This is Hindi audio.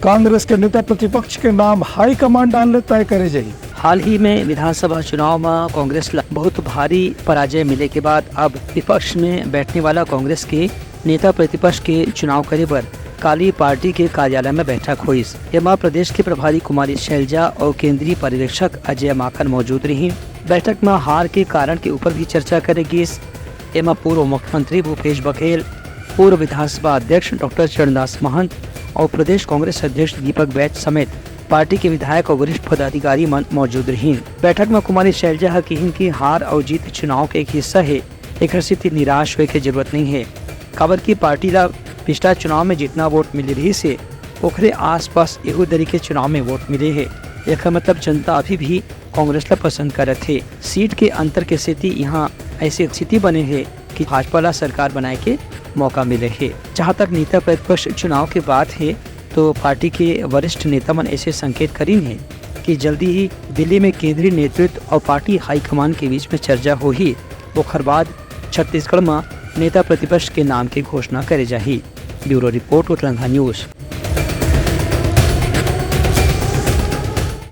कांग्रेस के नेता प्रतिपक्ष के नाम हाईकमान डालने तय करे जाए। हाल ही में विधानसभा चुनाव में कांग्रेस ला बहुत भारी पराजय मिले के बाद अब विपक्ष में बैठने वाला कांग्रेस के नेता प्रतिपक्ष के चुनाव करे पर काली पार्टी के कार्यालय में बैठक हुई। एमा प्रदेश के प्रभारी कुमारी शैलजा और केंद्रीय पर्यवेक्षक अजय माकन मौजूद रही। बैठक में हार के कारण के ऊपर भी चर्चा करेगी। एमा पूर्व मुख्यमंत्री भूपेश बघेल, पूर्व विधानसभा अध्यक्ष डॉक्टर चरणदास महंत और प्रदेश कांग्रेस अध्यक्ष दीपक बैच समेत पार्टी के विधायक और वरिष्ठ पदाधिकारी मौजूद रही। बैठक में कुमारी शैलजा कही कि हार और जीत चुनाव के एक हिस्सा है, एक स्थिति निराश होने की जरूरत नहीं है। खबर की पार्टी ला पिछला चुनाव में जितना वोट मिले रही से ओखरे आसपास एहू तरीके चुनाव में वोट मिले है। एक मतलब जनता अभी भी कांग्रेस ला पसंद करत है। सीट के अंतर के स्थिति यहाँ ऐसी स्थिति बने है कि भाजपा ला सरकार बनाए के मौका मिले है। जहाँ तक नेता प्रतिपक्ष चुनाव की बात है तो पार्टी के वरिष्ठ नेता मन ऐसे संकेत करीन है कि जल्दी ही दिल्ली में केंद्रीय नेतृत्व और पार्टी हाईकमान के बीच में चर्चा हो ही ओखर बाद छत्तीसगढ़ में नेता प्रतिपक्ष के नाम की घोषणा करे जाही। Bureau report Uttaranchal news.